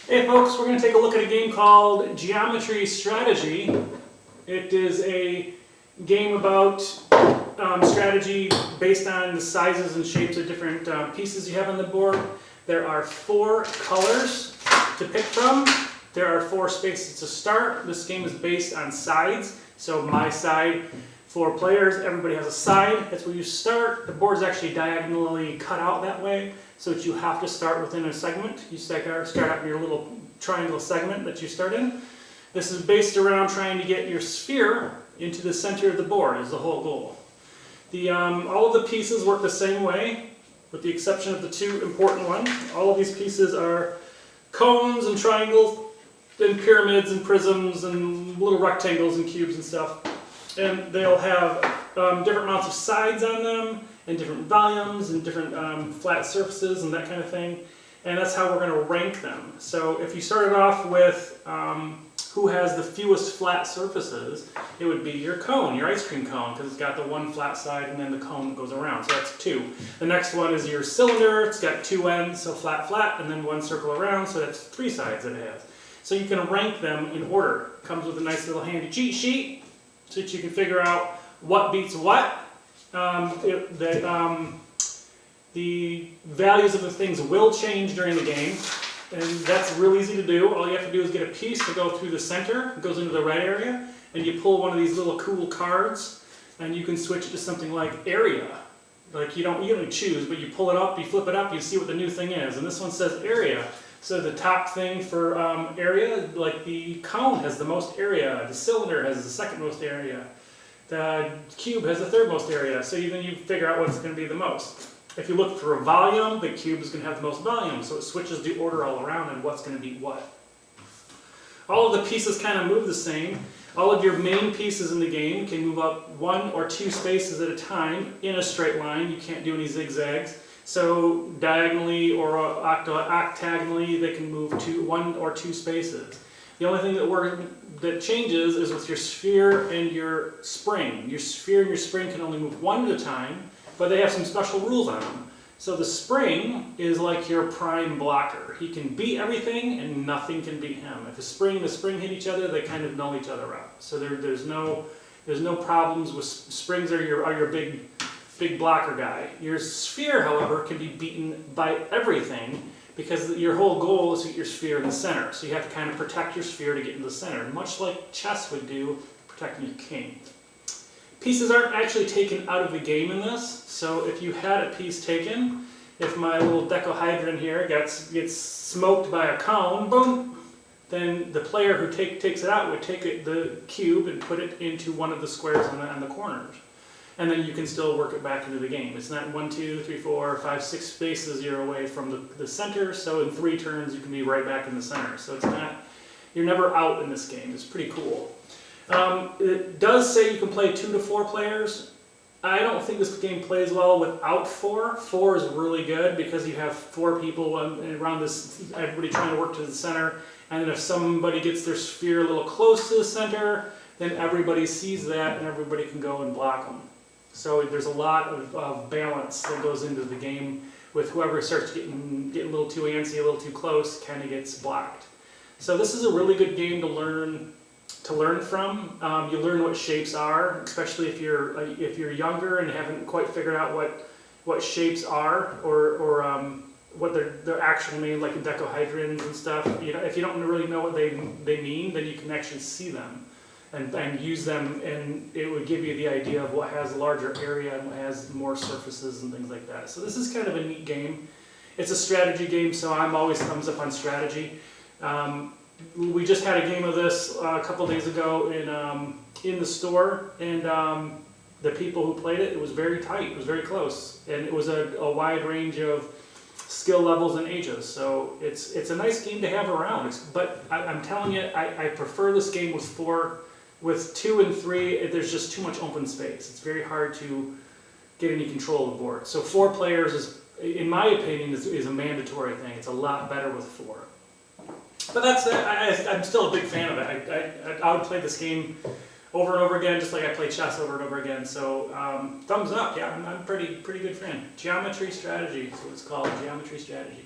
Hey folks, we're going to take a look at a game called Geometry Strategy. It is a game about strategy based on the sizes and shapes of different pieces you have on the board. There are 4 colors to pick from. There are 4 spaces to start. This game is based on sides. So my side, 4 players, everybody has a side. That's where you start. The board is actually diagonally cut out that way, so that you have to start within a segment. You start out in your little triangle segment that you start in. This is based around trying to get your sphere into the center of the board is the whole goal. All of the pieces work the same way, with the exception of the 2 important ones. All of these pieces are cones and triangles and pyramids and prisms and little rectangles and cubes and stuff. And they'll have different amounts of sides on them, and different volumes, and different flat surfaces, and that kind of thing. And that's how we're going to rank them. So if you started off with who has the fewest flat surfaces, it would be your cone, your ice cream cone, because it's got the 1 flat side and then the cone that goes around. So that's 2. The next one is your cylinder. It's got 2 ends, so flat, flat, and then 1 circle around, so that's 3 sides that it has. So you can rank them in order. It comes with a nice little handy cheat sheet, so that you can figure out what beats what. The values of the things will change during the game, and that's real easy to do. All you have to do is get a piece to go through the center, it goes into the red area, and you pull one of these little cool cards, and you can switch it to something like area. Like you don't choose, but you pull it up, you flip it up, you see what the new thing is, and this one says area. So the top thing for area, like the cone has the most area, the cylinder has the second most area, the cube has the third most area, so then you figure out what's going to be the most. If you look for a volume, the cube is going to have the most volume, so it switches the order all around and what's going to beat what. All of the pieces kind of move the same. All of your main pieces in the game can move up 1 or 2 spaces at a time in a straight line. You can't do any zigzags. So diagonally or octagonally, they can move 1 or 2 spaces. The only thing that changes is with your sphere and your spring. Your sphere and your spring can only move 1 at a time, but they have some special rules on them. So the spring is like your prime blocker. He can beat everything and nothing can beat him. If the spring and the spring hit each other, they kind of null each other out. So there's no problems with springs are your big blocker guy. Your sphere, however, can be beaten by everything because your whole goal is to get your sphere in the center. So you have to kind of protect your sphere to get in the center, much like chess would do protecting your king. Pieces aren't actually taken out of the game in this, so if you had a piece taken, if my little decohedron here gets smoked by a cone, boom, then the player who takes it out would take the cube and put it into one of the squares on the corners. And then you can still work it back into the game. It's not 1, 2, 3, 4, 5, 6 spaces you're away from the center, so in 3 turns you can be right back in the center. So you're never out in this game. It's pretty cool. It does say you can play 2 to 4 players. I don't think this game plays well without 4. 4 is really good because you have 4 people around this, everybody trying to work to the center, and then if somebody gets their sphere a little close to the center, then everybody sees that and everybody can go and block them. So there's a lot of balance that goes into the game with whoever starts getting a little too antsy, a little too close, kind of gets blocked. So this is a really good game to learn from. You learn what shapes are, especially if you're younger and haven't quite figured out what shapes are or what they're actually made, like decohedrons and stuff. You know, if you don't really know what they mean, then you can actually see them and use them, and it would give you the idea of what has a larger area and what has more surfaces and things like that. So this is kind of a neat game. It's a strategy game, so I'm always thumbs up on strategy. We just had a game of this a couple days ago in the store, and the people who played it, it was very tight, it was very close, and it was a wide range of skill levels and ages, so it's a nice game to have around. But I'm telling you, I prefer this game with 4. With 2 and 3, there's just too much open space. It's very hard to get any control of the board. So 4 players is, in my opinion, is a mandatory thing. It's a lot better with 4. But that's it. I'm still a big fan of it. I would play this game over and over again, just like I play chess over and over again. So thumbs up. Yeah, I'm a pretty good fan. Geometry Strategy is what it's called. Geometry Strategy.